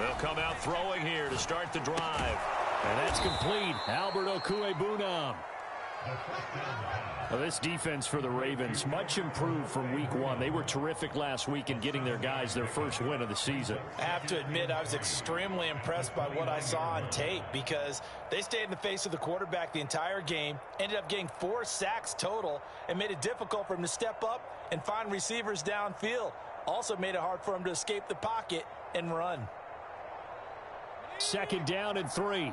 They'll come out throwing here to start the drive. And that's complete. Albert Okwuegbunam. Well, this defense for the Ravens, much improved from week one. They were terrific last week in getting their guys their first win of the season. I have to admit, I was extremely impressed by what I saw on tape because they stayed in the face of the quarterback the entire game, ended up getting 4 sacks total, and made it difficult for him to step up and find receivers downfield. Also made it hard for him to escape the pocket and run. 2nd down and 3.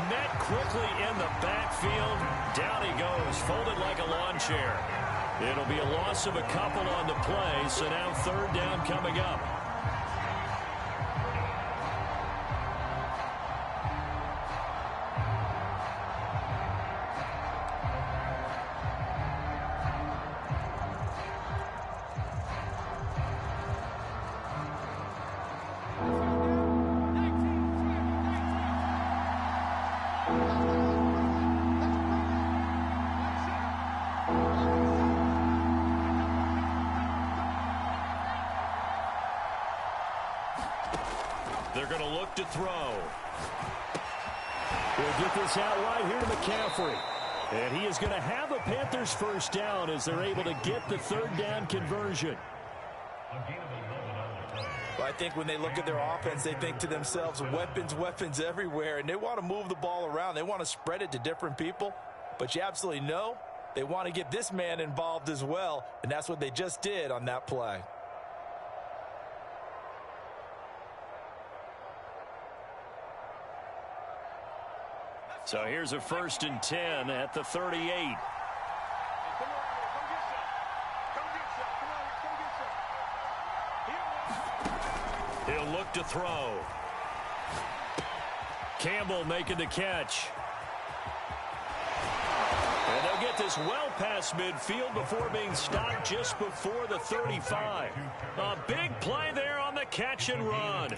Met quickly in the backfield. Down he goes, folded like a lawn chair. It'll be a loss of a couple on the play, so now 3rd down coming up. They're going to look to throw. We'll get this out right here to McCaffrey. And he is going to have a Panthers first down as they're able to get the 3rd down conversion. Well, I think when they look at their offense, they think to themselves, weapons, weapons everywhere. And they want to move the ball around. They want to spread it to different people. But you absolutely know they want to get this man involved as well. And that's what they just did on that play. So here's a 1st and 10 at the 38. He'll look to throw. Campbell making the catch. And they'll get this well past midfield before being stopped just before the 35. A big play there on the catch and run.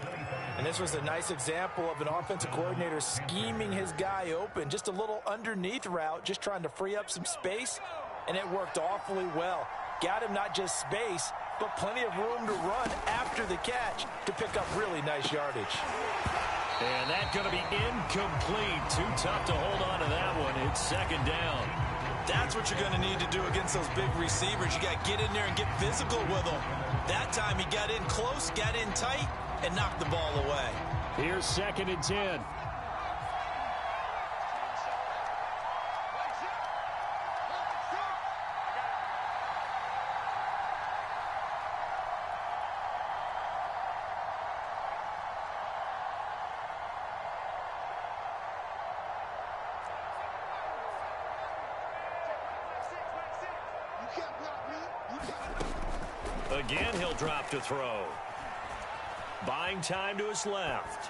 And this was a nice example of an offensive coordinator scheming his guy open. Just a little underneath route, just trying to free up some space, and it worked awfully well. Got him not just space, but plenty of room to run after the catch to pick up really nice yardage. And that's going to be incomplete. Too tough to hold on to that one. It's 2nd down. That's what you're going to need to do against those big receivers. You got to get in there and get physical with them. That time he got in close, got in tight, and knocked the ball away. Here's 2nd and 10. Again, he'll drop to throw. Buying time to his left.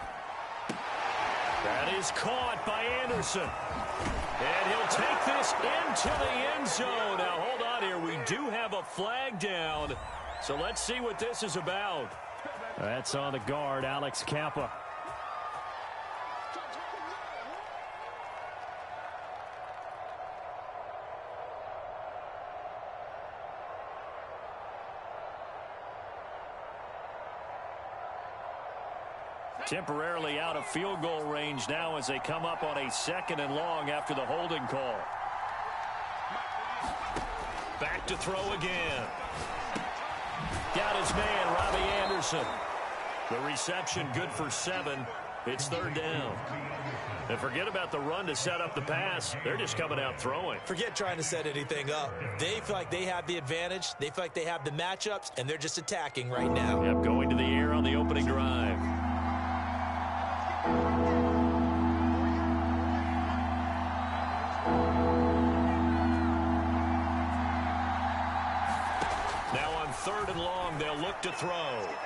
That is caught by Anderson. And he'll take this into the end zone. Now, hold on here. We do have a flag down. So let's see what this is about. That's on the guard, Alex Kappa. Temporarily out of field goal range now as they come up on a 2nd and long after the holding call. Back to throw again. Got his man, Robbie Anderson. The reception good for 7. It's 3rd down. And forget about the run to set up the pass. They're just coming out throwing. Forget trying to set anything up. They feel like they have the advantage. They feel like they have the matchups, and they're just attacking right now. Yep, going to the air on the opening drive. Now on 3rd and long, they'll look to throw.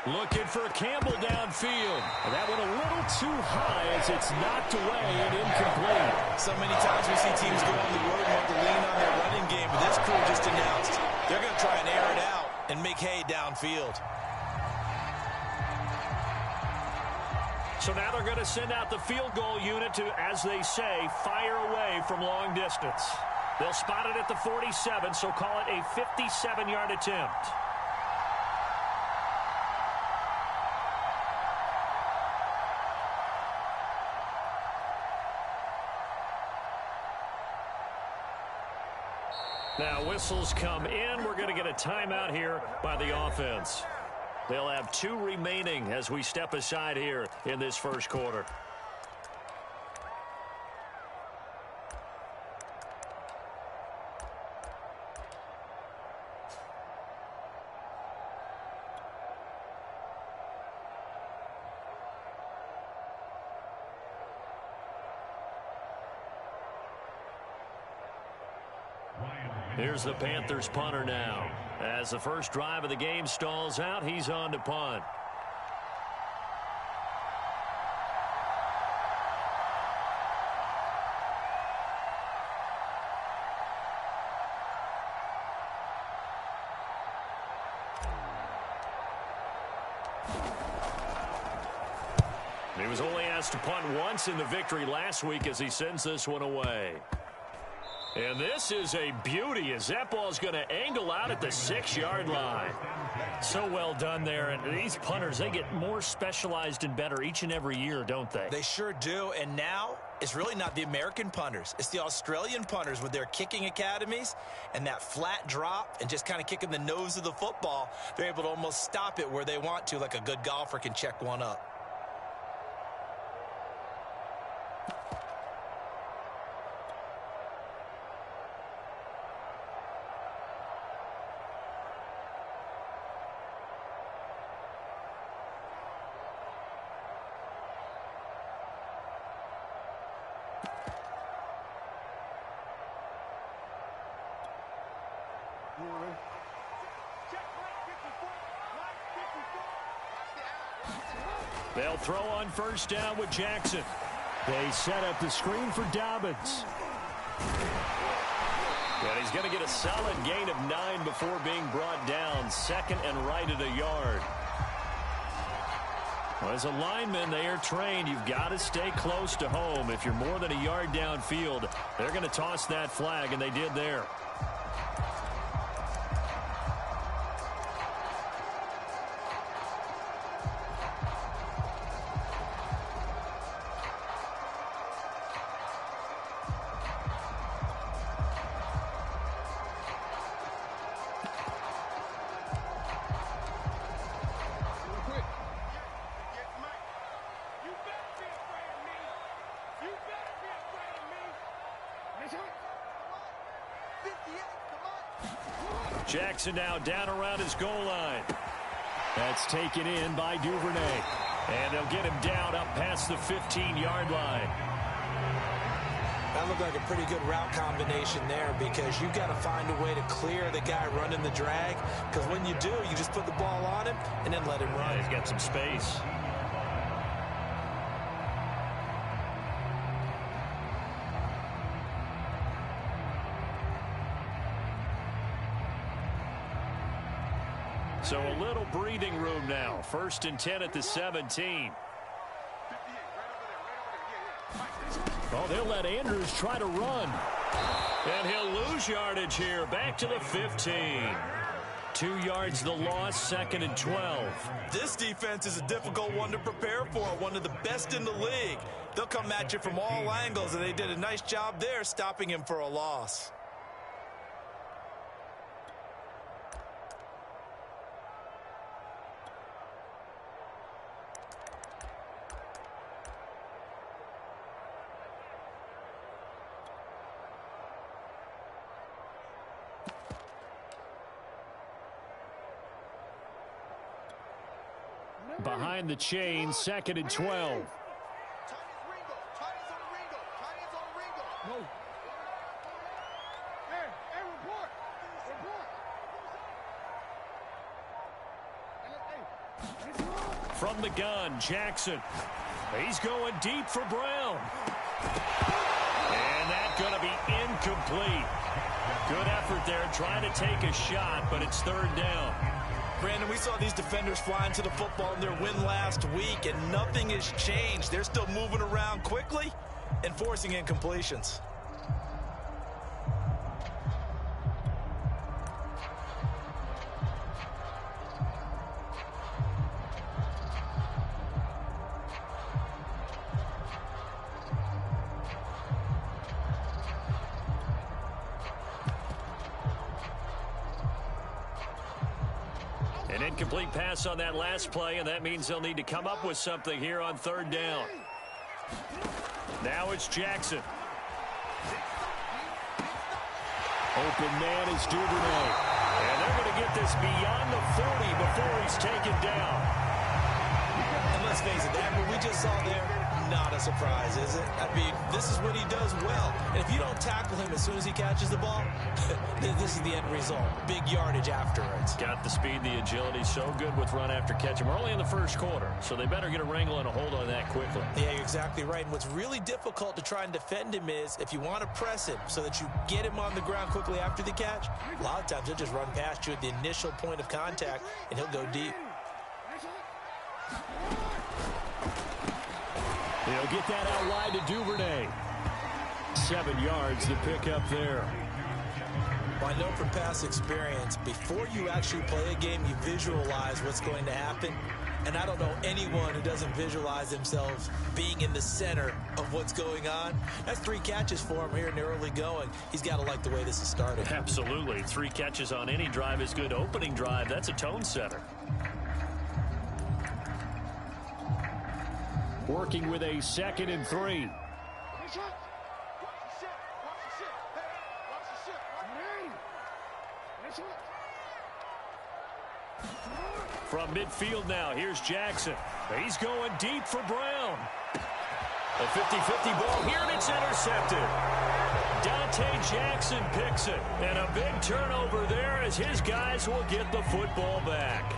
Looking for Campbell downfield. And that one a little too high as it's knocked away and incomplete. So many times we see teams go on the road and want to lean on their running game, but this crew just announced they're going to try and air it out and make hay downfield. So now they're going to send out the field goal unit to, as they say, fire away from long distance. They'll spot it at the 47, so call it a 57-yard attempt. Now whistles come in. We're going to get a timeout here by the offense. They'll have 2 remaining as we step aside here in this first quarter. Here's the Panthers punter now. As the first drive of the game stalls out, he's on to punt. He was only asked to punt once in the victory last week as he sends this one away. And this is a beauty as that ball is going to angle out at the 6-yard line. So well done there. And these punters, they get more specialized and better each and every year, don't they? They sure do. And now it's really not the American punters. It's the Australian punters with their kicking academies and that flat drop and just kind of kicking the nose of the football. They're able to almost stop it where they want to, like a good golfer can check one up. They'll throw on first down with Jackson. They set up the screen for Dobbins. And he's going to get a solid gain of 9 before being brought down. Second and right at a yard. Well, as a lineman, they are trained. You've got to stay close to home. If you're more than a yard downfield, they're going to toss that flag, and they did there. Jackson now down around his goal line. That's taken in by Duvernay. And they'll get him down up past the 15-yard line. That looked like a pretty good route combination there because you've got to find a way to clear the guy running the drag. Because when you do, you just put the ball on him and then let him run. Yeah, he's got some space. So a little breathing room now. 1st and 10 at the 17. Oh, they'll let Andrews try to run. And he'll lose yardage here. Back to the 15. 2 yards the loss, 2nd and 12. This defense is a difficult one to prepare for. One of the best in the league. They'll come at you from all angles, and they did a nice job there stopping him for a loss. Behind the chain, 2nd and 12. From the gun, Jackson. He's going deep for Brown. And that's going to be incomplete. Good effort there trying to take a shot, but it's 3rd down. Brandon, we saw these defenders flying to the football in their win last week, and nothing has changed. They're still moving around quickly and forcing incompletions. An incomplete pass on that last play, and that means they'll need to come up with something here on third down. Now it's Jackson. Open man is Duvernay. And they're going to get this beyond the 40 before he's taken down. And let's face it, that what we just saw there, not a surprise, is it? I mean, this is what he does well. And if you don't tackle him as soon as he catches the ball, this is the end result. Big yardage afterwards. Got the speed, the agility, so good with run after catch. We're only in the first quarter, so they better get a wrangle and a hold on that quickly. Yeah, you're exactly right. And what's really difficult to try and defend him is if you want to press him so that you get him on the ground quickly after the catch, a lot of times he'll just run past you at the initial point of contact, and he'll go deep. They'll get that out wide to Duvernay. 7 yards to pick up there. Well, I know from past experience, before you actually play a game, you visualize what's going to happen. And I don't know anyone who doesn't visualize themselves being in the center of what's going on. That's 3 catches for him here in the early going. He's got to like the way this is started. Absolutely. 3 catches on any drive is good. Opening drive, that's a tone setter. Working with a 2nd and 3. From midfield now, here's Jackson. He's going deep for Brown. A 50-50 ball here, and it's intercepted. Dante Jackson picks it. And a big turnover there as his guys will get the football back.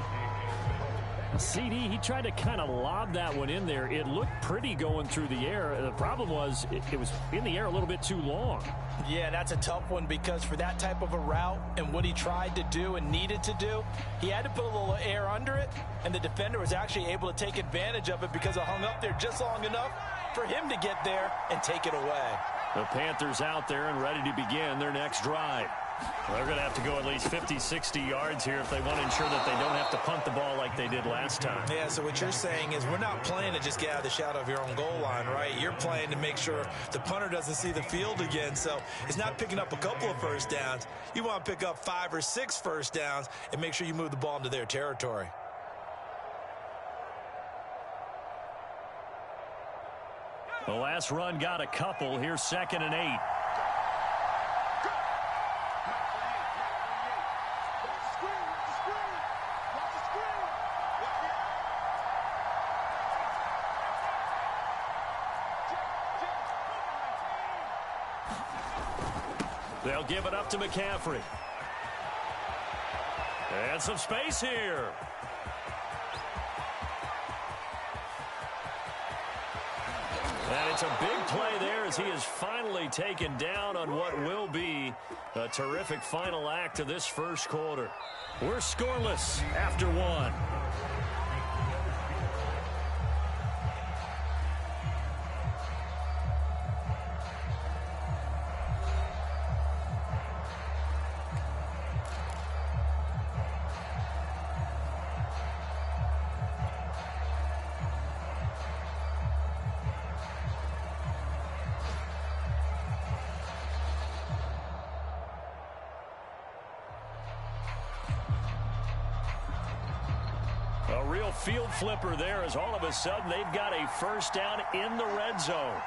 CD, he tried to kind of lob that one in there. It looked pretty going through the air. The problem was it was in the air a little bit too long. Yeah, that's a tough one because for that type of a route and what he tried to do and needed to do, he had to put a little air under it, and the defender was actually able to take advantage of it because it hung up there just long enough for him to get there and take it away. The Panthers out there and ready to begin their next drive. Well, they're going to have to go at least 50, 60 yards here if they want to ensure that they don't have to punt the ball like they did last time. Yeah, so what you're saying is we're not playing to just get out of the shadow of your own goal line, right? You're playing to make sure the punter doesn't see the field again. So it's not picking up a couple of first downs. You want to pick up 5 or 6 first downs and make sure you move the ball into their territory. The last run got a couple. Here's 2nd and 8. They'll give it up to McCaffrey. And some space here. And it's a big play there as he is finally taken down on what will be a terrific final act of this first quarter. We're scoreless after 1. A real field flipper there as all of a sudden they've got a first down in the red zone.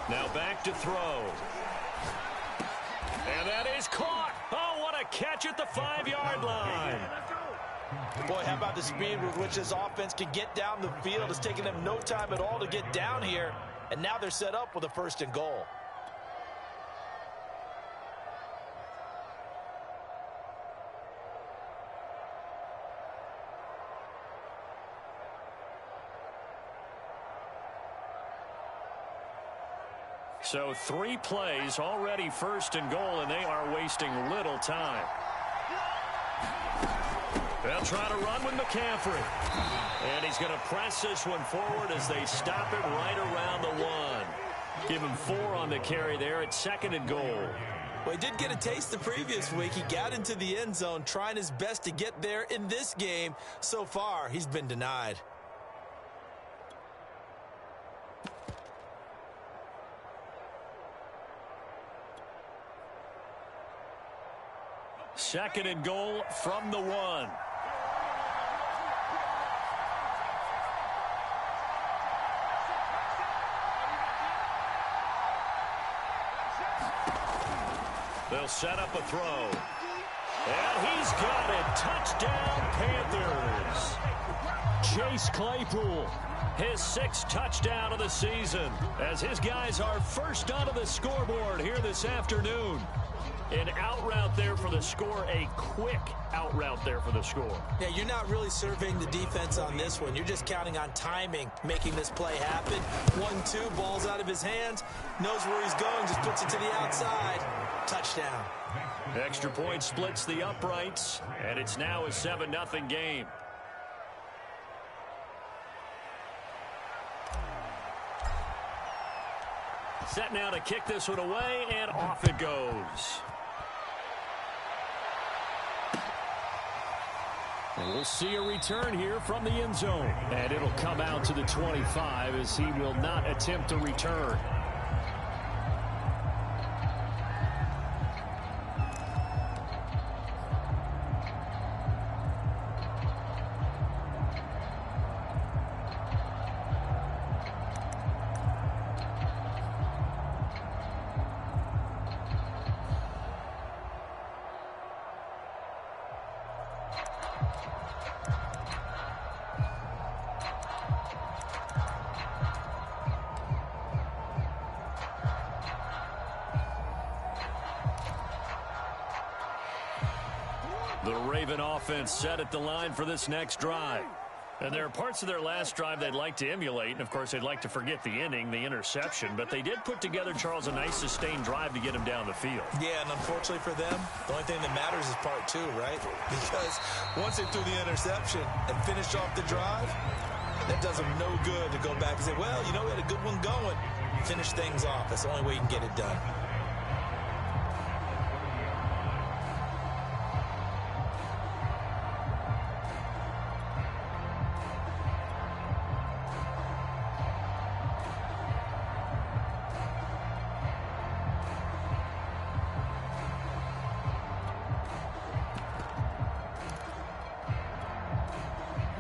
Now back to throw. And that is caught. Oh, what a catch at the 5-yard line. Boy, how about the speed with which this offense can get down the field? It's taking them no time at all to get down here. And now they're set up with a 1st and goal. So 3 plays, already 1st and goal, and they are wasting little time. They'll try to run with McCaffrey. And he's going to press this one forward as they stop it right around the 1. Give him 4 on the carry there at 2nd and goal. Well, he did get a taste the previous week. He got into the end zone trying his best to get there in this game. So far, he's been denied. Second and goal from the 1. They'll set up a throw. And he's got it. Touchdown, Panthers. Chase Claypool, his 6th touchdown of the season, as his guys are first onto the scoreboard here this afternoon. An out route there for the score, a quick out route there for the score. Yeah, you're not really surveying the defense on this one. You're just counting on timing, making this play happen. 1-2, ball's out of his hands, knows where he's going, just puts it to the outside. Touchdown. Extra point splits the uprights, and it's now a 7-0 game. Set now to kick this one away, and off it goes. And we'll see a return here from the end zone. And it'll come out to the 25 as he will not attempt a return. The Raven offense set at the line for this next drive. And there are parts of their last drive they'd like to emulate, and of course they'd like to forget the inning, the interception, but they did put together, Charles, a nice sustained drive to get him down the field. Yeah, and unfortunately for them, the only thing that matters is part 2, right? Because once they threw the interception and finished off the drive, that does them no good to go back and say, well, you know, we had a good one going. Finish things off. That's the only way you can get it done.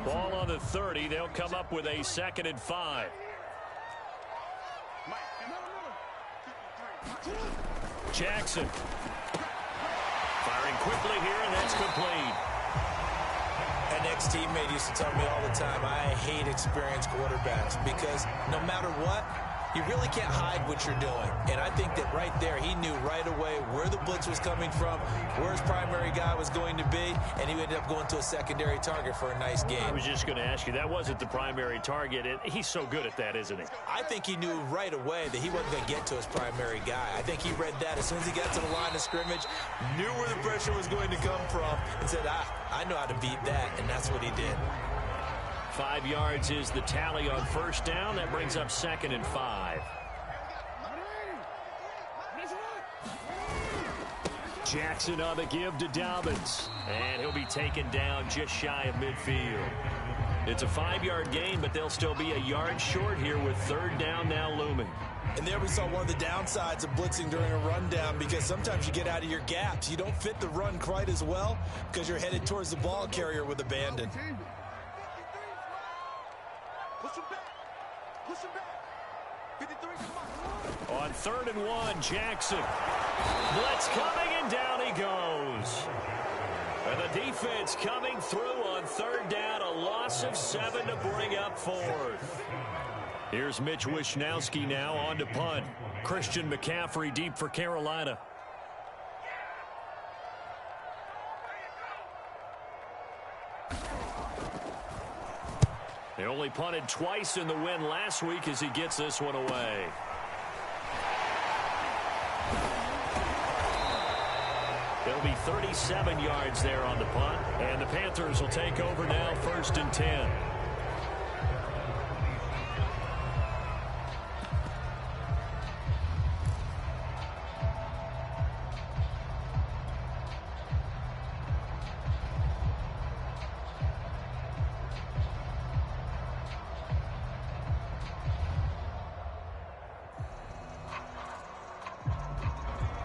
Ball on the 30. They'll come up with a 2nd and 5. Jackson. Firing quickly here, and that's complete. An ex-teammate used to tell me all the time, I hate experienced quarterbacks because no matter what, you really can't hide what you're doing. And I think that right there, he knew right away where the blitz was coming from, where his primary guy was going to be, and he ended up going to a secondary target for a nice game. I was just going to ask you, that wasn't the primary target. He's so good at that, isn't he? I think he knew right away that he wasn't going to get to his primary guy. I think he read that as soon as he got to the line of scrimmage, knew where the pressure was going to come from, and said, I know how to beat that, and that's what he did. 5 yards is the tally on first down. That brings up 2nd and 5. Jackson on the give to Dobbins. And he'll be taken down just shy of midfield. It's a 5-yard gain, but they'll still be a yard short here with 3rd down now looming. And there we saw one of the downsides of blitzing during a rundown, because sometimes you get out of your gaps. You don't fit the run quite as well because you're headed towards the ball carrier with abandon. On 3rd and 1, Jackson. Blitz coming, and down he goes. And the defense coming through on 3rd down, a loss of 7 to bring up 4th. Here's Mitch Wishnowski now on to punt. Christian McCaffrey deep for Carolina. They only punted twice in the win last week as he gets this one away. It'll be 37 yards there on the punt, and the Panthers will take over now, 1st and 10.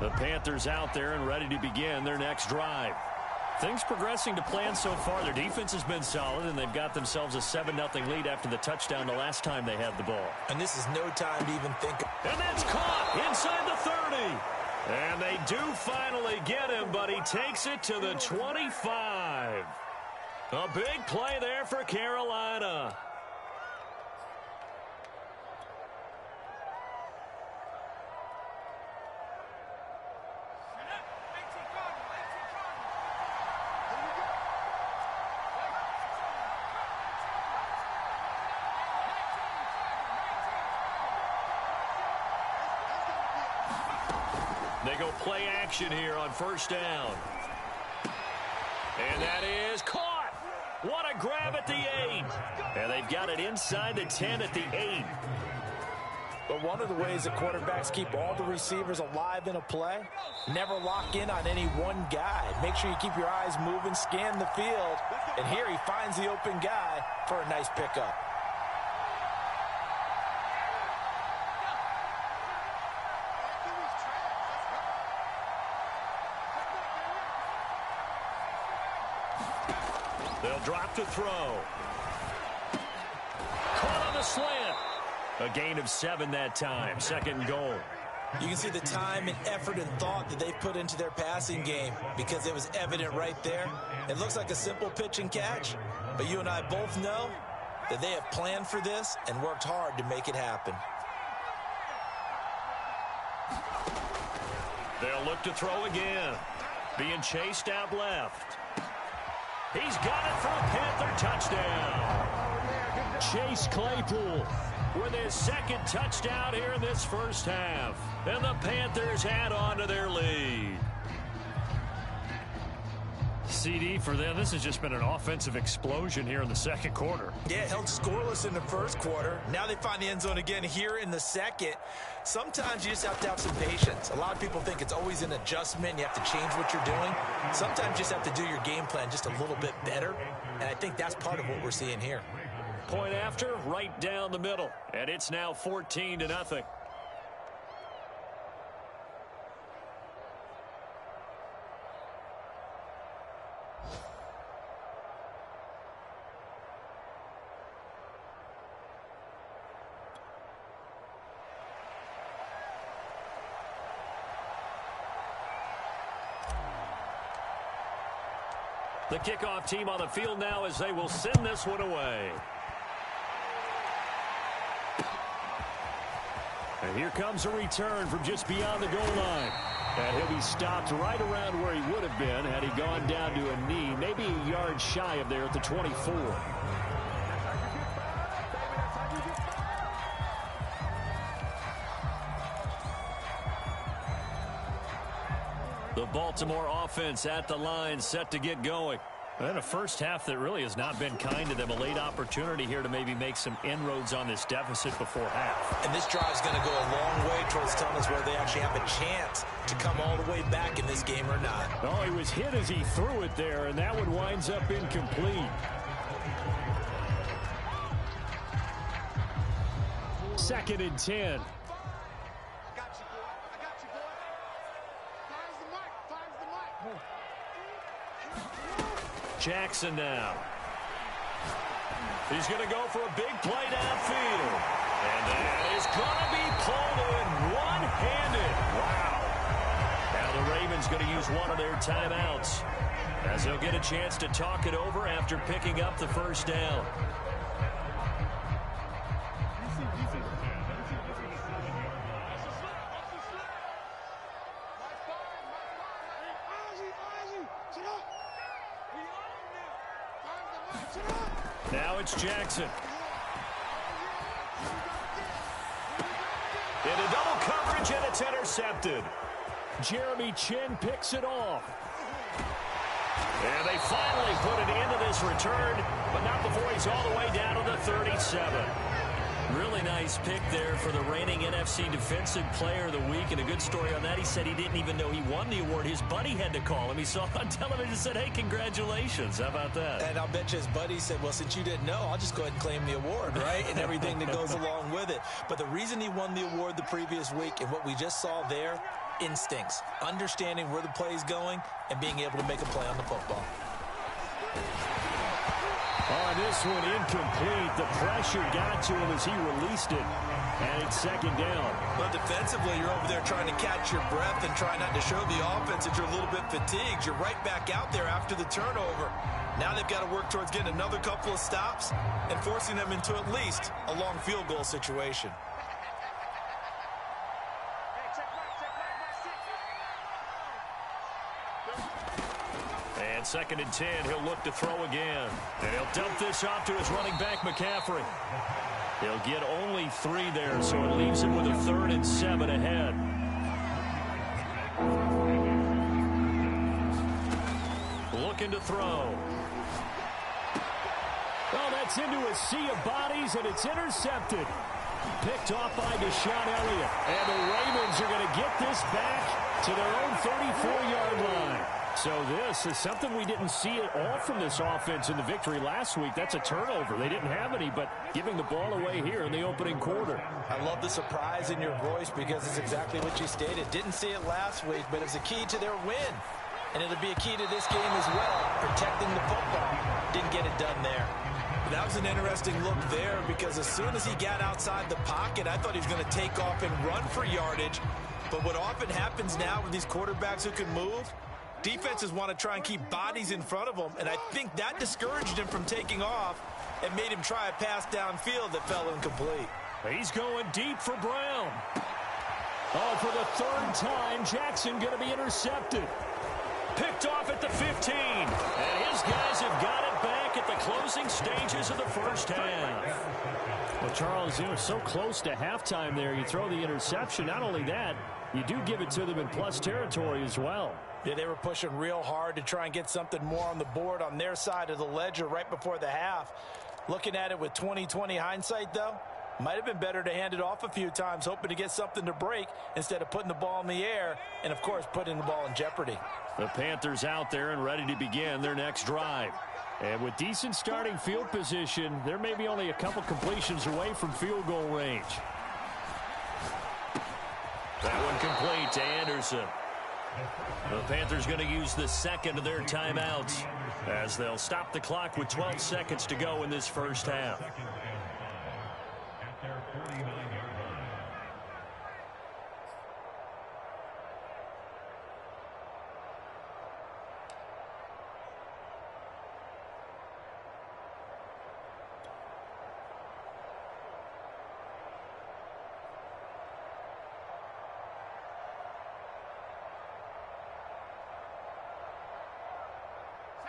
The Panthers out there and ready to begin their next drive. Things progressing to plan so far. Their defense has been solid, and they've got themselves a 7-0 lead after the touchdown the last time they had the ball. And this is no time to even think. And that's caught inside the 30. And they do finally get him, but he takes it to the 25. A big play there for Carolina. They go play action here on first down. And that is caught. What a grab at the 8. And they've got it inside the 10 at the 8. But one of the ways that quarterbacks keep all the receivers alive in a play, never lock in on any one guy. Make sure you keep your eyes moving, scan the field. And here he finds the open guy for a nice pickup. They'll drop to throw. Caught on the slant. A gain of 7 that time. Second and goal. You can see the time and effort and thought that they've put into their passing game because it was evident right there. It looks like a simple pitch and catch, but you and I both know that they have planned for this and worked hard to make it happen. They'll look to throw again. Being chased out left. He's got it for a Panther touchdown. Chase Claypool with his second touchdown here in this first half. And the Panthers add on to their lead. CD, for them, this has just been an offensive explosion here in the second quarter. Yeah, held scoreless in the first quarter. Now they find the end zone again here in the second. Sometimes you just have to have some patience. A lot of people think it's always an adjustment. You have to change what you're doing. Sometimes you just have to do your game plan just a little bit better. And I think that's part of what we're seeing here. Point after, right down the middle. And it's now 14-0. The kickoff team on the field now as they will send this one away. And here comes a return from just beyond the goal line. And he'll be stopped right around where he would have been had he gone down to a knee, maybe a yard shy of there at the 24. The Baltimore offense at the line, set to get going. And a first half that really has not been kind to them. A late opportunity here to maybe make some inroads on this deficit before half. And this drive is going to go a long way towards telling us whether they actually have a chance to come all the way back in this game or not. Oh, he was hit as he threw it there, and that one winds up incomplete. Second and 10. Jackson now. He's going to go for a big play downfield. And that is going to be pulled in one-handed. Wow. Now the Ravens going to use one of their timeouts as they'll get a chance to talk it over after picking up the first down. Now it's Jackson. Into double coverage, and it's intercepted. Jeremy Chin picks it off. And they finally put it into this return, but not before he's all the way down to the 37. Really nice pick there for the reigning NFC Defensive Player of the Week. And a good story on that, he said he didn't even know he won the award. His buddy had to call him. He saw it on television and said, hey, congratulations. How about that? And I'll bet you his buddy said, well, since you didn't know, I'll just go ahead and claim the award, right? And everything that goes along with it. But the reason he won the award the previous week and what we just saw there, instincts, understanding where the play is going and being able to make a play on the football. On this one, incomplete. The pressure got to him as he released it. And it's second down. Well, defensively, you're over there trying to catch your breath and try not to show the offense that you're a little bit fatigued. You're right back out there after the turnover. Now they've got to work towards getting another couple of stops and forcing them into at least a long field goal situation. And second and 10, he'll look to throw again. And he'll dump this off to his running back, McCaffrey. He'll get only 3 there, so it leaves him with a 3rd and 7 ahead. Looking to throw. Oh, that's into a sea of bodies, and it's intercepted. Picked off by Deshaun Elliott. And the Ravens are going to get this back to their own 34-yard line. So this is something we didn't see at all from this offense in the victory last week. That's a turnover. They didn't have any, but giving the ball away here in the opening quarter. I love the surprise in your voice because it's exactly what you stated. Didn't see it last week, but it's a key to their win. And it'll be a key to this game as well, protecting the football. Didn't get it done there. That was an interesting look there because as soon as he got outside the pocket, I thought he was going to take off and run for yardage. But what often happens now with these quarterbacks who can move, defenses want to try and keep bodies in front of them, and I think that discouraged him from taking off and made him try a pass downfield that fell incomplete. He's going deep for Brown. Oh, for the 3rd time, Jackson going to be intercepted. Picked off at the 15. And his guys have got it back at the closing stages of the first half. Well, Charles, you know, so close to halftime there. You throw the interception. Not only that, you do give it to them in plus territory as well. Yeah, they were pushing real hard to try and get something more on the board on their side of the ledger right before the half. Looking at it with 20/20 hindsight, though, might have been better to hand it off a few times, hoping to get something to break instead of putting the ball in the air and, of course, putting the ball in jeopardy. The Panthers out there and ready to begin their next drive. And with decent starting field position, they're maybe only a couple completions away from field goal range. That one complete to Anderson. The Panthers going to use the second of their timeouts as they'll stop the clock with 12 seconds to go in this first half.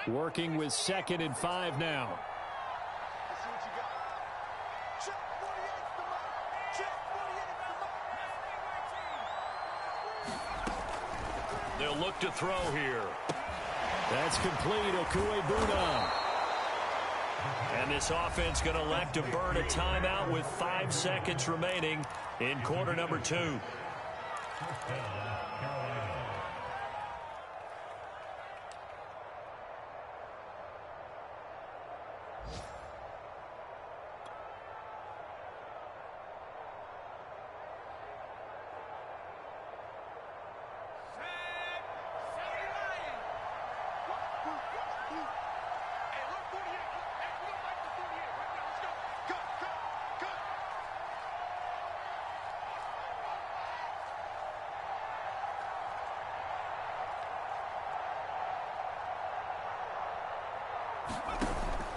Working with 2nd and 5 now. They'll look to throw here. That's complete. Okuebuna. And this offense going to elect to burn a timeout with 5 seconds remaining in quarter number 2.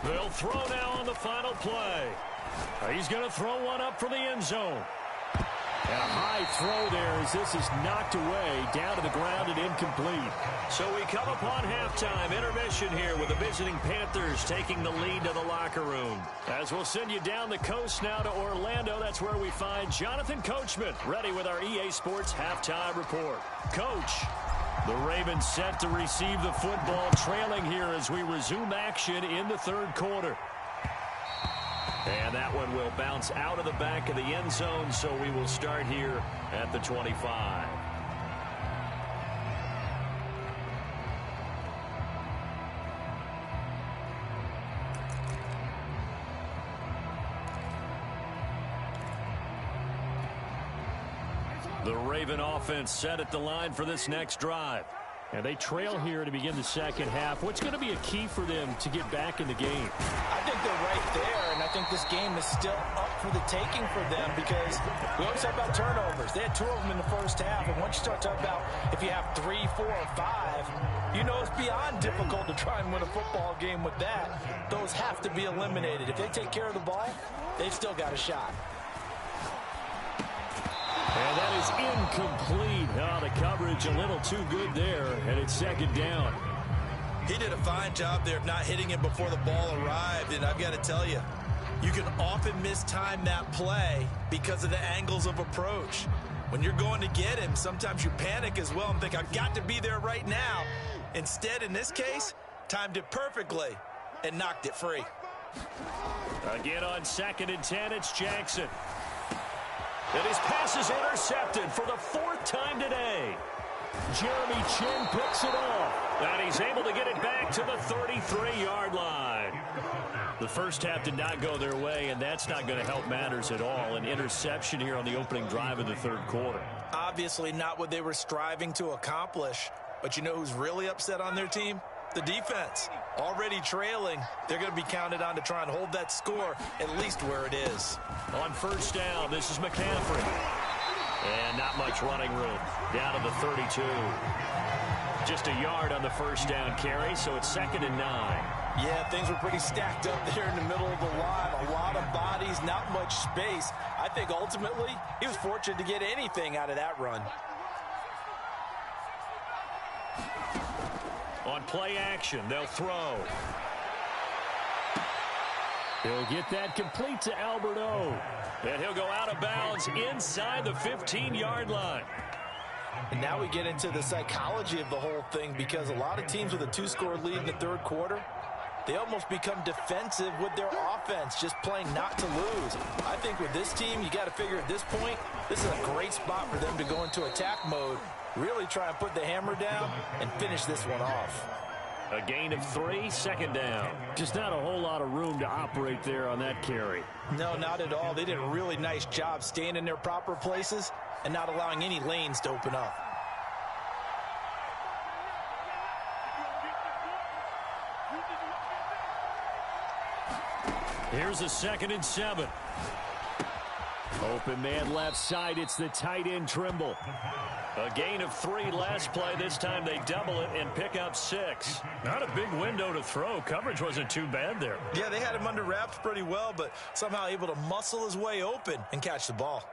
They'll throw now on the final play. He's going to throw one up for the end zone. And a high throw there as this is knocked away, down to the ground and incomplete. So we come upon halftime intermission here with the visiting Panthers taking the lead to the locker room. As we'll send you down the coast now to Orlando, that's where we find Jonathan Coachman ready with our EA Sports halftime report. Coach, the Ravens set to receive the football, trailing here as we resume action in the 3rd quarter. And that one will bounce out of the back of the end zone, so we will start here at the 25. The Raven offense set at the line for this next drive. And they trail here to begin the second half. What's going to be a key for them to get back in the game? I think they're right there, and I think this game is still up for the taking for them because we always talk about turnovers. They had 2 of them in the first half, and once you start talking about if you have 3, 4, or 5, you know it's beyond difficult to try and win a football game with that. Those have to be eliminated. If they take care of the ball, they've still got a shot. And that is incomplete. Oh, the coverage a little too good there, and it's second down. He did a fine job there of not hitting him before the ball arrived, and I've got to tell you, you can often mistime that play because of the angles of approach. When you're going to get him, sometimes you panic as well and think, I've got to be there right now. Instead, in this case, timed it perfectly and knocked it free. Again on 2nd and 10, it's Jackson. And his pass is intercepted for the 4th time today. Jeremy Chin picks it off. And he's able to get it back to the 33-yard line. The first half did not go their way, and that's not going to help matters at all. An interception here on the opening drive of the third quarter. Obviously not what they were striving to accomplish. But you know who's really upset on their team? The defense. Already trailing, they're going to be counted on to try and hold that score at least where it is. On first down, this is McCaffrey. And not much running room. Down to the 32. Just a yard on the first down carry, so it's 2nd and 9. Yeah, things were pretty stacked up there in the middle of the line. A lot of bodies, not much space. I think ultimately he was fortunate to get anything out of that run. On play action, they'll throw. He'll get that complete to Albert O. And he'll go out of bounds inside the 15-yard line. And now we get into the psychology of the whole thing because a lot of teams with a 2-score lead in the third quarter, they almost become defensive with their offense, just playing not to lose. I think with this team, you got to figure at this point, this is a great spot for them to go into attack mode, really try and put the hammer down and finish this one off. A gain of 3, 2nd down. Just not a whole lot of room to operate there on that carry. No, not at all. They did a really nice job staying in their proper places and not allowing any lanes to open up. Here's a 2nd and 7. Open man left side. It's the tight end Trimble. A gain of 3 last play. This time they double it and pick up 6. Not a big window to throw. Coverage wasn't too bad there. Yeah, they had him under wraps pretty well, but somehow able to muscle his way open and catch the ball.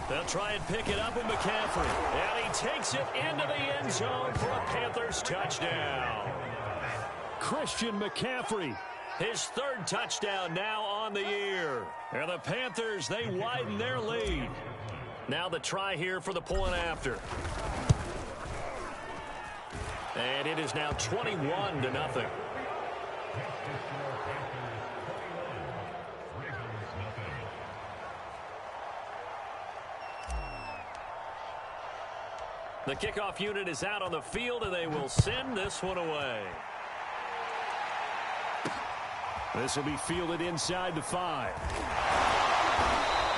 They'll try and pick it up with McCaffrey. And he takes it into the end zone for a Panthers touchdown. Christian McCaffrey. His 3rd touchdown now on the year. And the Panthers, they widen their lead. Now the try here for the point after. And it is now 21-0. The kickoff unit is out on the field, and they will send this one away. This will be fielded inside the 5.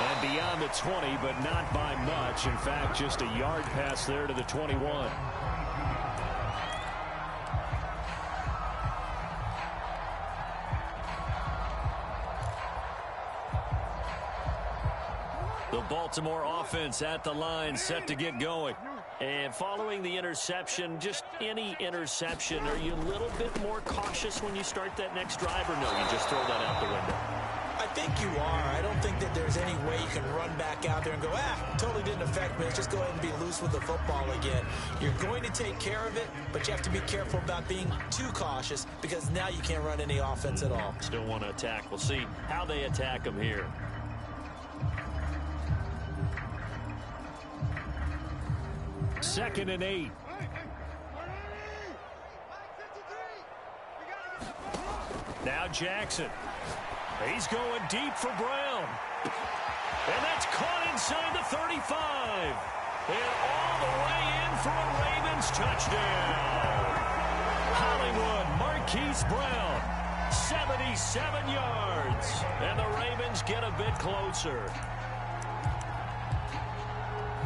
And beyond the 20, but not by much. In fact, just a yard pass there to the 21. The Baltimore offense at the line, set to get going. And following the interception, just any interception, are you a little bit more cautious when you start that next drive, or no, you just throw that out the window? I think you are. I don't think that there's any way you can run back out there and go, totally didn't affect me. Let's just go ahead and be loose with the football again. You're going to take care of it, but you have to be careful about being too cautious because now you can't run any offense at all. Still want to attack. We'll see how they attack them here. Second and 8. Now Jackson. He's going deep for Brown. And that's And all the way in for a Ravens touchdown. Hollywood Marquise Brown, 77 yards. And the Ravens get a bit closer.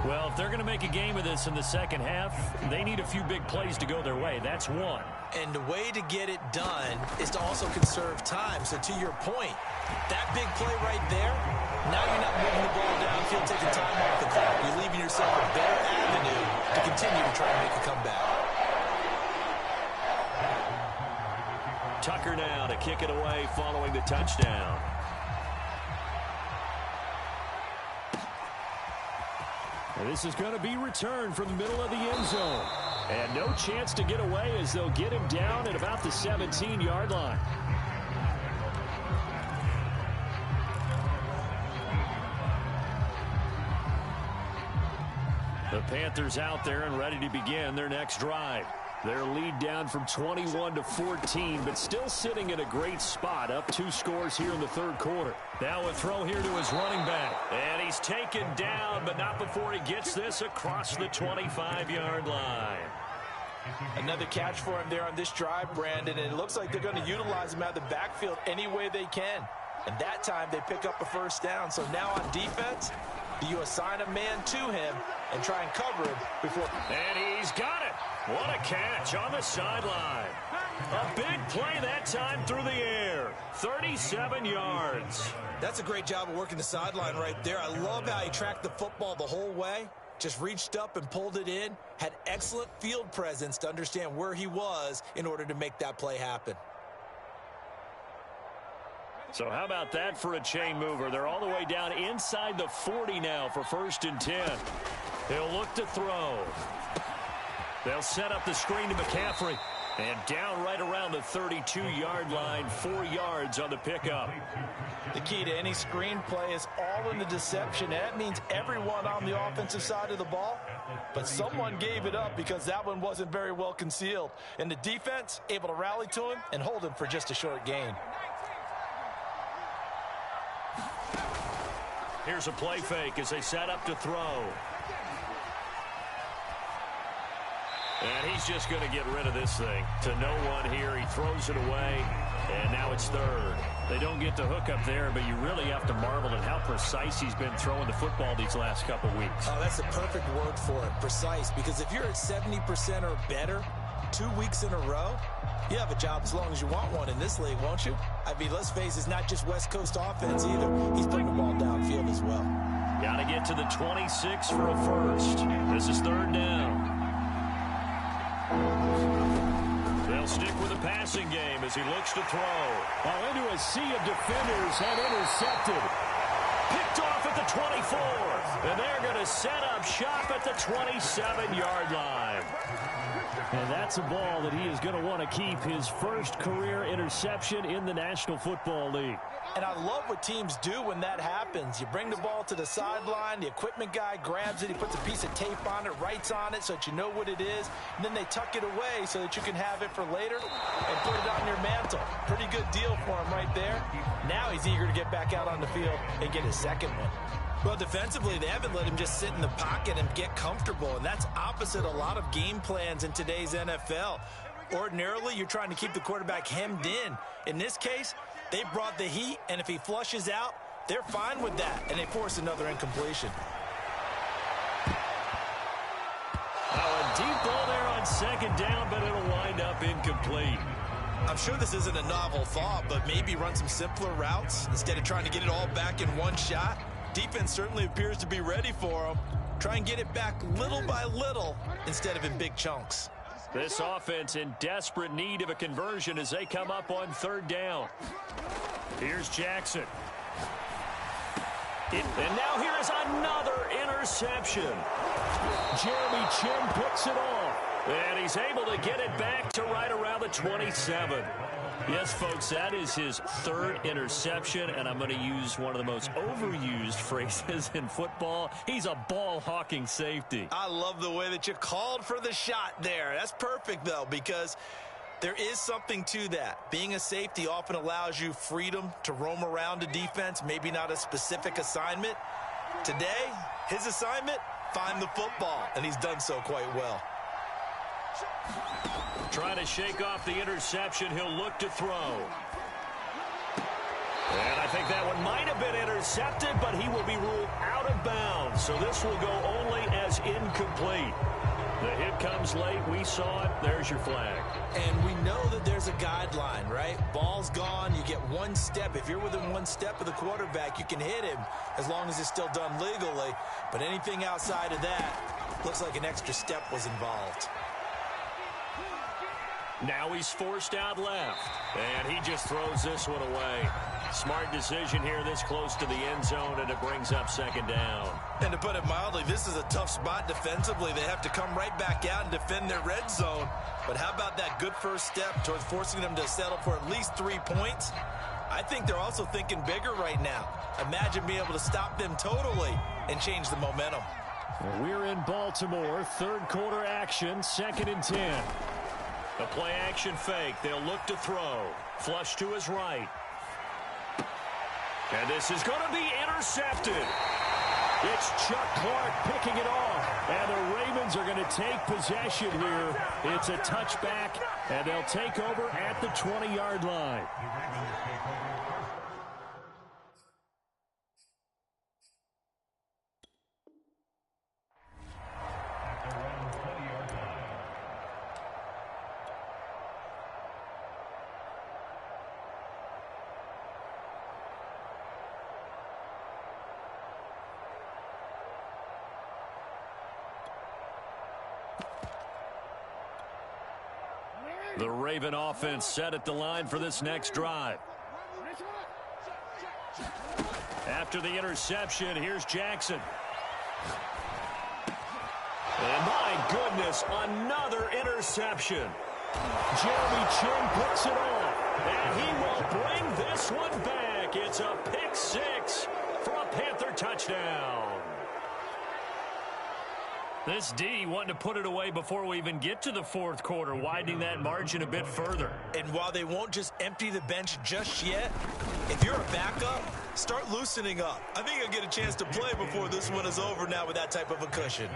Well, if they're going to make a game of this in the second half, they need a few big plays to go their way. That's one. And the way to get it done is to also conserve time. So to your point, that big play right there, now you're not moving the ball downfield, taking time off the clock. You're leaving yourself a better avenue to continue to try and make a comeback. Tucker now to kick it away following the touchdown. And this is going to be returned from the middle of the end zone. And no chance to get away as they'll get him down at about the 17-yard line. The Panthers out there and ready to begin their next drive. Their lead down from 21 to 14, but still sitting in a great spot, up 2 scores here in the third quarter. Now a throw here to his running back. And he's taken down, but not before he gets this across the 25-yard line. Another catch for him there on this drive, Brandon, and it looks like they're going to utilize him out of the backfield any way they can. And that time they pick up a first down. So now on defense, do you assign a man to him and try and cover him before? And he's got it. What a catch on the sideline. A big play that time through the air. 37 yards. That's a great job of working the sideline right there. I love how he tracked the football the whole way. Just reached up and pulled it in. Had excellent field presence to understand where he was in order to make that play happen. So how about that for a chain mover? They're all the way down inside the 40 now for 1st and 10. He'll look to throw. They'll set up the screen to McCaffrey. And down right around the 32-yard line, 4 yards on the pickup. The key to any screen play is all in the deception. And that means everyone on the offensive side of the ball. But someone gave it up because that one wasn't very well concealed. And the defense able to rally to him and hold him for just a short gain. Here's a play fake as they set up to throw. And he's just going to get rid of this thing. To no one here. He throws it away. And now it's 3rd. They don't get the hook up there, but you really have to marvel at how precise he's been throwing the football these last couple weeks. Oh, that's the perfect word for it, precise. Because if you're at 70% or better 2 weeks in a row, you have a job as long as you want one in this league, won't you? I mean, let's face it, it's not just West Coast offense either. He's putting the ball downfield as well. Got to get to the 26 for a first. This is 3rd down. They'll stick with the passing game as he looks to throw. Well, into a sea of defenders and intercepted. Picked off at the 24. And they're going to set up shop at the 27-yard line. And that's a ball that he is going to want to keep, his first career interception in the National Football League. And I love what teams do when that happens. You bring the ball to the sideline, the equipment guy grabs it, he puts a piece of tape on it, writes on it so that you know what it is, and then they tuck it away so that you can have it for later and put it on your mantle. Pretty good deal for him right there. Now he's eager to get back out on the field and get his second one. Well, defensively, they haven't let him just sit in the pocket and get comfortable, and that's opposite a lot of game plans in today's NFL. Ordinarily, you're trying to keep the quarterback hemmed in. In this case, they brought the heat, and if he flushes out, they're fine with that, and they force another incompletion. A deep ball there on 2nd down, but it'll wind up incomplete. I'm sure this isn't a novel thought, but maybe run some simpler routes instead of trying to get it all back in one shot. Defense certainly appears to be ready for him. Try and get it back little by little instead of in big chunks. This offense in desperate need of a conversion as they come up on 3rd down. Here's Jackson. And now here is another interception. Jeremy Chin picks it off. And he's able to get it back to right around the 27. Yes, folks, that is his 3rd interception, and I'm going to use one of the most overused phrases in football. He's a ball-hawking safety. I love the way that you called for the shot there. That's perfect, though, because there is something to that. Being a safety often allows you freedom to roam around a defense, maybe not a specific assignment. Today, his assignment, find the football, and he's done so quite well. Trying to shake off the interception. He'll look to throw. And I think that one might have been intercepted, but he will be ruled out of bounds. So this will go only as incomplete. The hit comes late. We saw it. There's your flag. And we know that there's a guideline, right? Ball's gone. You get one step. If you're within one step of the quarterback, you can hit him as long as it's still done legally. But anything outside of that, looks like an extra step was involved. Now he's forced out left. And he just throws this one away. Smart decision here this close to the end zone, and it brings up second down. And to put it mildly, this is a tough spot defensively. They have to come right back out and defend their red zone. But how about that good first step towards forcing them to settle for at least 3 points? I think they're also thinking bigger right now. Imagine being able to stop them totally and change the momentum. We're in Baltimore. Third quarter action, 2nd and 10. A play action fake. They'll look to throw. Flush to his right. And this is going to be intercepted. It's Chuck Clark picking it off. And the Ravens are going to take possession here. It's a touchback, and they'll take over at the 20-yard line. The Raven offense set at the line for this next drive. After the interception, here's Jackson. And my goodness, another interception. Jeremy Chin picks it off. And he will bring this one back. It's a pick six for a Panther touchdown. This D wanting to put it away before we even get to the fourth quarter, widening that margin a bit further. And while they won't just empty the bench just yet, if you're a backup, start loosening up. I think you'll get a chance to play before this one is over now with that type of a cushion.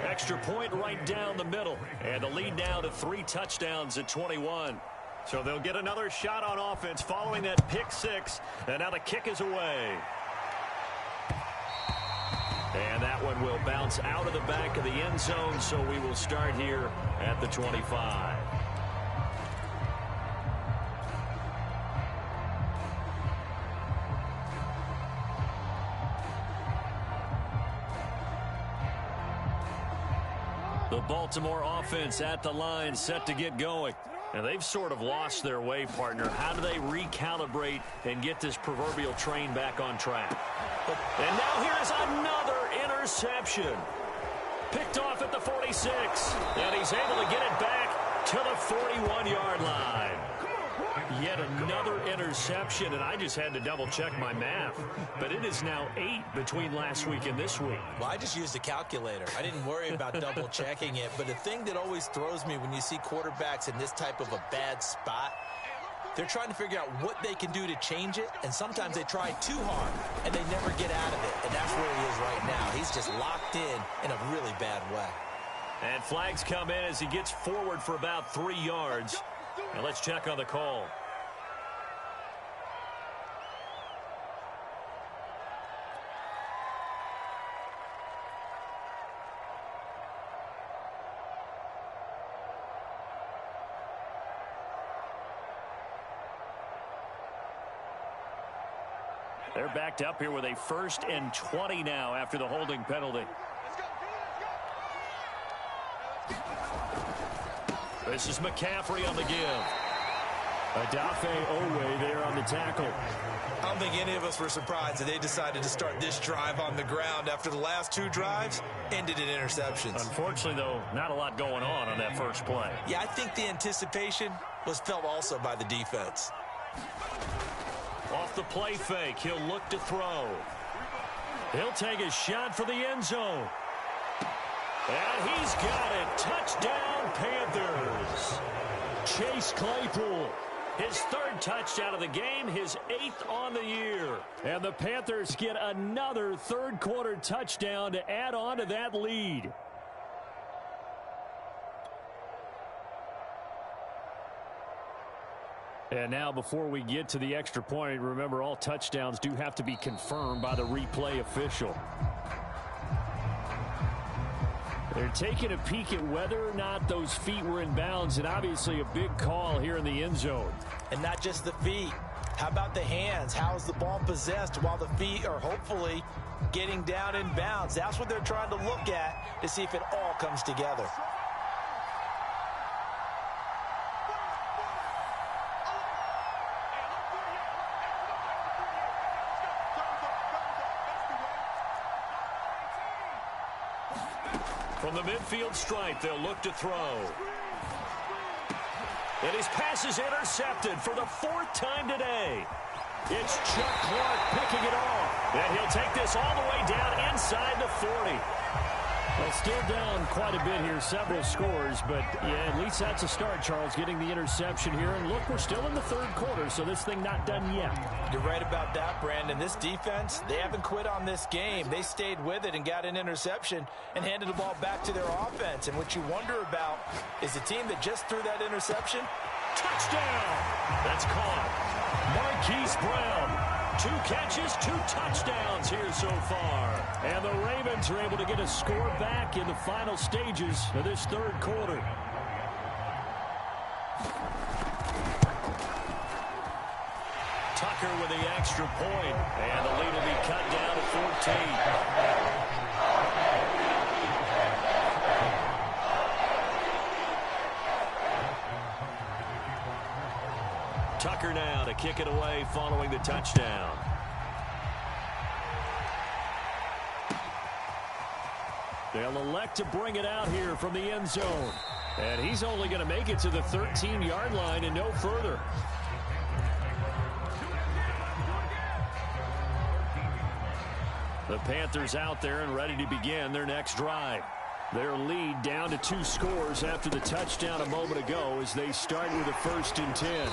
Extra point right down the middle. And the lead now to 3 touchdowns at 21. So they'll get another shot on offense following that pick six. And now the kick is away. And that one will bounce out of the back of the end zone, so we will start here at the 25. The Baltimore offense at the line, set to get going. And they've sort of lost their way, partner. How do they recalibrate and get this proverbial train back on track? And now here's another interception. Picked off at the 46. And he's able to get it back to the 41-yard line. Yet another interception, and I just had to double-check my math. But it is now 8 between last week and this week. Well, I just used a calculator. I didn't worry about double-checking it. But the thing that always throws me when you see quarterbacks in this type of a bad spot, they're trying to figure out what they can do to change it, and sometimes they try too hard, and they never get out of it. And that's where he is right now. He's just locked in a really bad way. And flags come in as he gets forward for about 3 yards. And let's check on the call. They're backed up here with a 1st and 20 now after the holding penalty. This is McCaffrey on the give. Adafe Owe there on the tackle. I don't think any of us were surprised that they decided to start this drive on the ground after the last 2 drives ended in interceptions. Unfortunately, though, not a lot going on that first play. Yeah, I think the anticipation was felt also by the defense. Off the play fake, he'll look to throw. He'll take a shot for the end zone. And he's got it. Touchdown, Panthers. Chase Claypool His third touchdown of the game, his 8th on the year. And the Panthers get another third-quarter touchdown to add on to that lead. And now before we get to the extra point, remember all touchdowns do have to be confirmed by the replay official. They're taking a peek at whether or not those feet were in bounds, and obviously a big call here in the end zone. And not just the feet. How about the hands? How is the ball possessed while the feet are hopefully getting down in bounds? That's what they're trying to look at to see if it all comes together. From the midfield stripe, they'll look to throw. And his pass is intercepted for the 4th time today. It's Chuck Clark picking it off. And he'll take this all the way down inside the 40. Well, still down quite a bit here, several scores, but yeah, at least that's a start, Charles, getting the interception here. And look, we're still in the third quarter, so this thing not done yet. You're right about that, Brandon. This defense, they haven't quit on this game. They stayed with it and got an interception and handed the ball back to their offense. And what you wonder about is the team that just threw that interception. Touchdown! That's caught. Marquise Brown. 2 catches, 2 touchdowns here so far. And the Ravens are able to get a score back in the final stages of this third quarter. Tucker with the extra point, and the lead will be cut down to 14. Tucker now to kick it away following the touchdown. They'll elect to bring it out here from the end zone. And he's only going to make it to the 13-yard line and no further. The Panthers out there and ready to begin their next drive. Their lead down to 2 scores after the touchdown a moment ago as they start with a 1st and 10.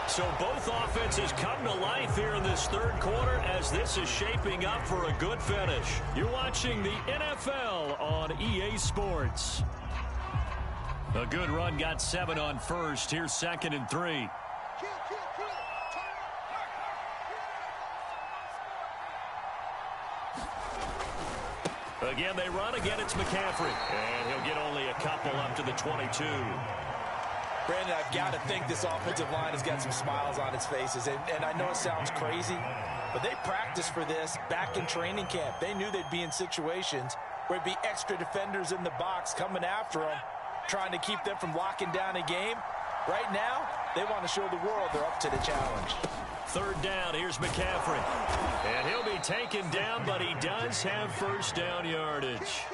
So both offenses come to life here in this third quarter as this is shaping up for a good finish. You're watching the NFL on EA Sports. A good run got 7 on first. Here's 2nd and 3. Again, they run. Again, it's McCaffrey. And he'll get only a couple up to the 22. Brandon, I've got to think this offensive line has got some smiles on its faces. And I know it sounds crazy, but they practiced for this back in training camp. They knew they'd be in situations where it'd be extra defenders in the box coming after them, trying to keep them from locking down a game. Right now, they want to show the world they're up to the challenge. 3rd down, here's McCaffrey. And he'll be taken down, but he does have 1st down yardage.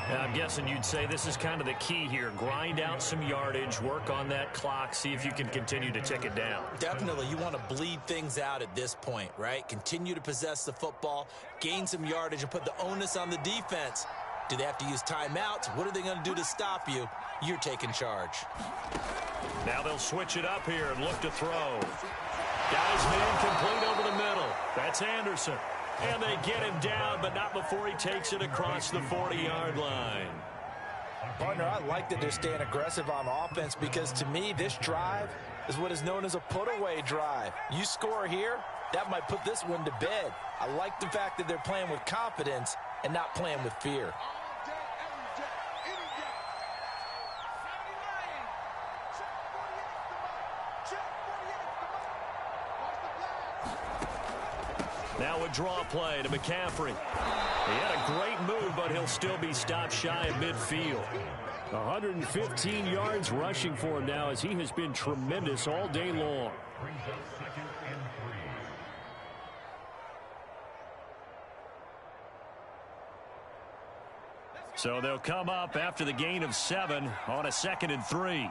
Now, I'm guessing you'd say this is kind of the key here. Grind out some yardage, work on that clock, see if you can continue to tick it down. Definitely. You want to bleed things out at this point, right? Continue to possess the football, gain some yardage, and put the onus on the defense. Do they have to use timeouts? What are they going to do to stop you? You're taking charge. Now they'll switch it up here and look to throw. Got his man complete over the middle. That's Anderson. And they get him down, but not before he takes it across the 40-yard line. Partner, I like that they're staying aggressive on offense because, to me, this drive is what is known as a put-away drive. You score here, that might put this one to bed. I like the fact that they're playing with confidence and not playing with fear. Now a draw play to McCaffrey. He had a great move, but he'll still be stopped shy of midfield. 115 yards rushing for him now as he has been tremendous all day long. So they'll come up after the gain of 7 on a 2nd and 3.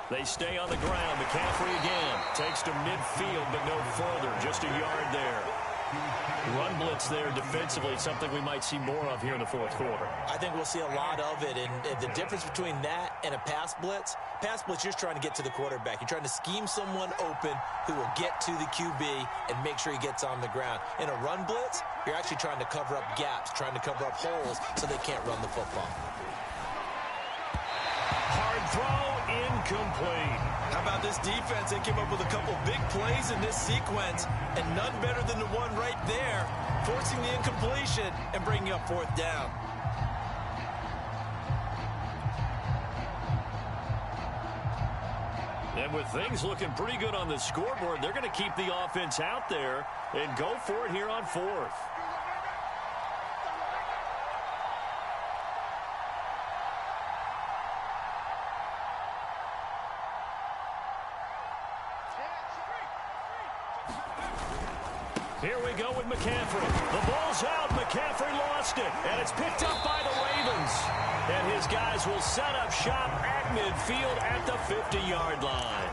They stay on the ground. McCaffrey again. Takes to midfield, but no further. Just a yard there. Run blitz there defensively, something we might see more of here in the fourth quarter. I think we'll see a lot of it, and the difference between that and a pass blitz, you're just trying to get to the quarterback. You're trying to scheme someone open who will get to the QB and make sure he gets on the ground. In a run blitz, you're actually trying to cover up gaps, trying to cover up holes so they can't run the football. Hard throw, incomplete. How about this defense? They came up with a couple big plays in this sequence, and none better than the one right there, forcing the incompletion and bringing up fourth down. And with things looking pretty good on the scoreboard, they're going to keep the offense out there and go for it here on fourth. Here we go with McCaffrey. The ball's out. McCaffrey lost it. And it's picked up by the Ravens. And his guys will set up shop at midfield at the 50-yard line.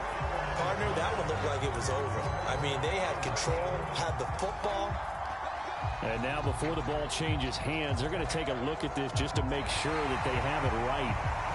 Partner, that one looked like it was over. I mean, they had control, had the football. And now before the ball changes hands, they're going to take a look at this just to make sure that they have it right.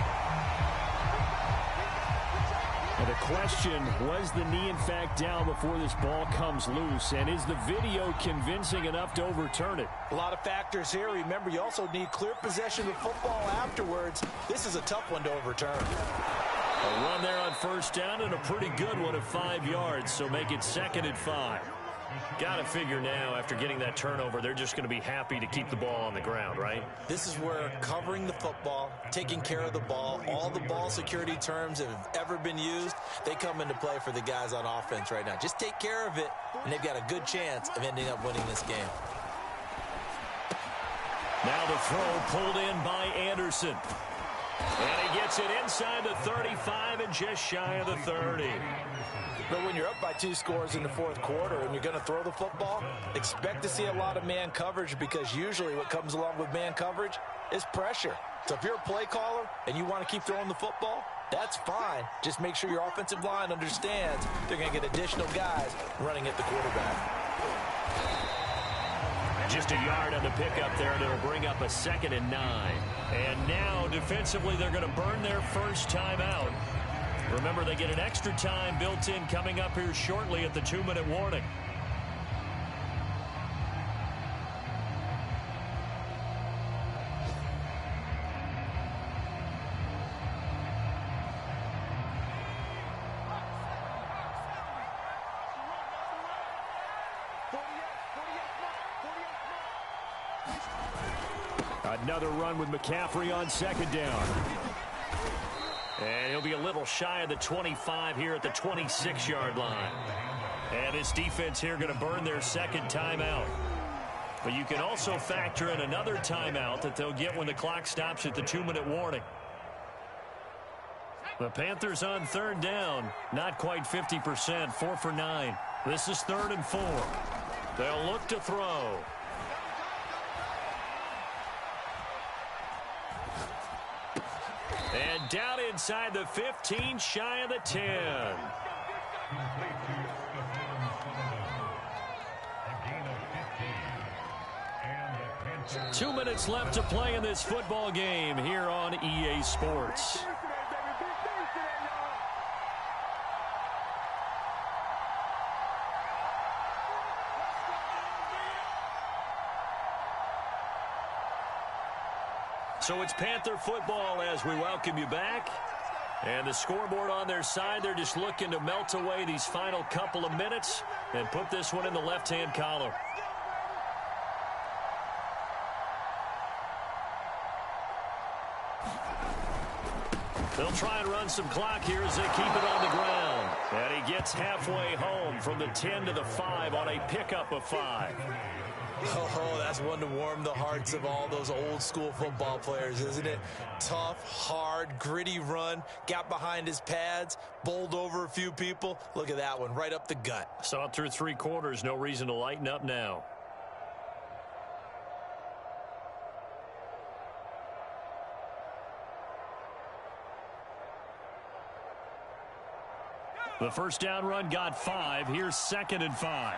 And the question, was the knee in fact down before this ball comes loose? And is the video convincing enough to overturn it? A lot of factors here. Remember, you also need clear possession of football afterwards. This is a tough one to overturn. A run there on first down and a pretty good one at 5 yards, so make it 2nd and 5. Got to figure now, after getting that turnover, they're just going to be happy to keep the ball on the ground, right? This is where covering the football, taking care of the ball, all the ball security terms that have ever been used, they come into play for the guys on offense right now. Just take care of it, and they've got a good chance of ending up winning this game. Now the throw pulled in by Anderson. And he gets it inside the 35 and just shy of the 30. But when you're up by 2 scores in the fourth quarter and you're going to throw the football, expect to see a lot of man coverage, because usually what comes along with man coverage is pressure. So if you're a play caller and you want to keep throwing the football, that's fine. Just make sure your offensive line understands they're going to get additional guys running at the quarterback. Just a yard on the pickup there, and it'll bring up a 2nd and 9. And now, defensively, they're going to burn their first timeout. Remember, they get an extra time built in coming up here shortly at the 2-minute warning. Another run with McCaffrey on 2nd down. And he'll be a little shy of the 25 here at the 26-yard line. And this defense here going to burn their 2nd timeout. But you can also factor in another timeout that they'll get when the clock stops at the 2-minute warning. The Panthers on 3rd down, not quite 50%, 4 for 9. This is 3rd and 4. They'll look to throw. And down inside the 15, shy of the 10. 2 minutes left to play in this football game here on EA Sports. So it's Panther football as we welcome you back. And the scoreboard on their side, they're just looking to melt away these final couple of minutes and put this one in the left-hand column. They'll try and run some clock here as they keep it on the ground. And he gets halfway home from the 10 to the 5 on a pickup of 5. Oh, that's one to warm the hearts of all those old school football players, isn't it? Tough, hard, gritty run, got behind his pads, bowled over a few people. Look at that one, right up the gut. Saw it through 3 quarters, no reason to lighten up now. The first down run got 5. Here's 2nd and 5.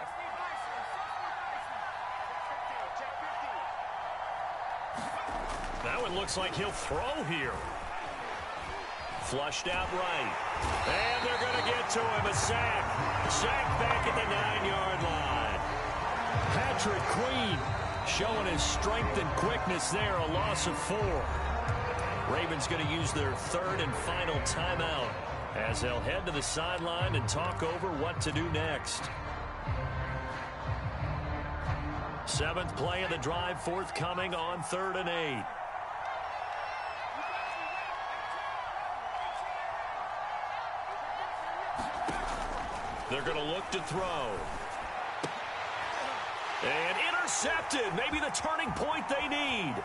That one looks like he'll throw here. Flushed out right. And they're going to get to him. A sack. Sack back at the 9-yard line. Patrick Queen showing his strength and quickness there. A loss of 4. Ravens going to use their 3rd and final timeout as they'll head to the sideline and talk over what to do next. 7th play of the drive forthcoming on 3rd and 8. They're going to look to throw. And intercepted. Maybe the turning point they need.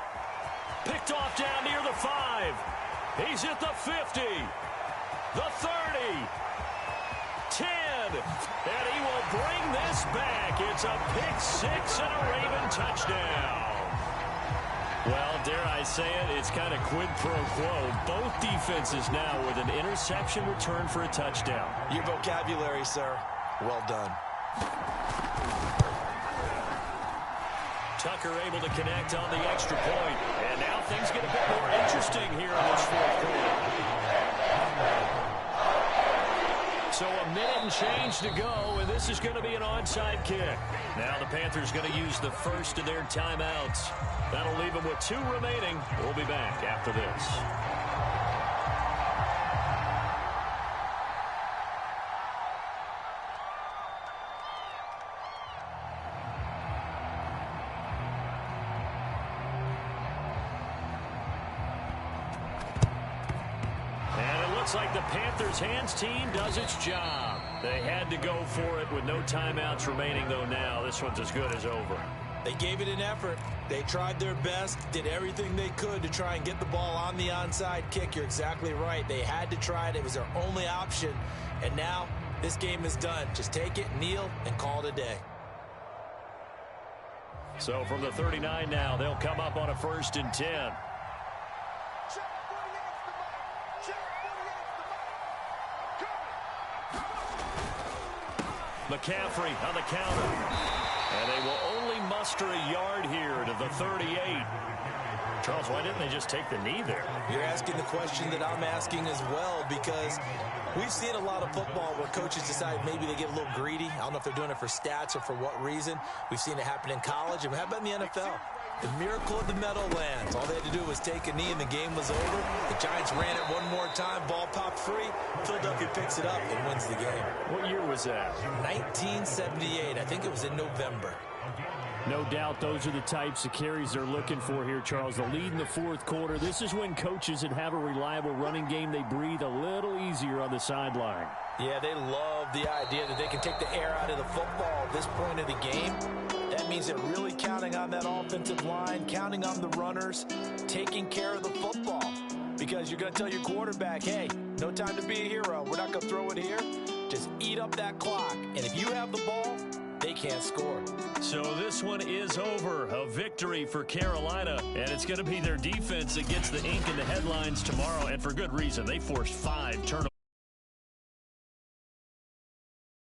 Picked off down near the 5. He's at the 50. The 30. 10. And he will bring this back. It's a pick 6 and a Raven touchdown. Well, dare I say it, it's kind of quid pro quo. Both defenses now with an interception return for a touchdown. Your vocabulary, sir. Well done. Tucker able to connect on the extra point. And now things get a bit more interesting here in this 4th quarter. So a minute and change to go, and this is going to be an onside kick. Now the Panthers going to use the first of their timeouts. That'll leave them with 2 remaining. We'll be back after this. Looks like the Panthers' hands team does its job. They had to go for it with no timeouts remaining, though now this one's as good as over. They gave it an effort. They tried their best, did everything they could to try and get the ball on the onside kick. You're exactly right. They had to try it. It was their only option. And now this game is done. Just take it, kneel, and call it a day. So from the 39 now, they'll come up on a 1st and 10. McCaffrey on the counter. And they will only muster a yard here to the 38. Charles, why didn't they just take the knee there? You're asking the question that I'm asking as well, because we've seen a lot of football where coaches decide maybe they get a little greedy. I don't know if they're doing it for stats or for what reason. We've seen it happen in college. And how about in the NFL? The miracle of the Meadowlands. All they had to do was take a knee and the game was over. The Giants ran it one more time. Ball popped free. Philadelphia picks it up and wins the game. What year was that? 1978. I think it was in November. No doubt those are the types of carries they're looking for here, Charles. The lead in the 4th quarter. This is when coaches that have a reliable running game, they breathe a little easier on the sideline. Yeah, they love the idea that they can take the air out of the football at this point of the game. That means they're really counting on that offensive line, counting on the runners, taking care of the football. Because you're going to tell your quarterback, hey, no time to be a hero. We're not going to throw it here. Just eat up that clock. And if you have the ball, they can't score. So this one is over. A victory for Carolina. And it's going to be their defense that gets the ink in the headlines tomorrow. And for good reason. They forced 5 turnovers.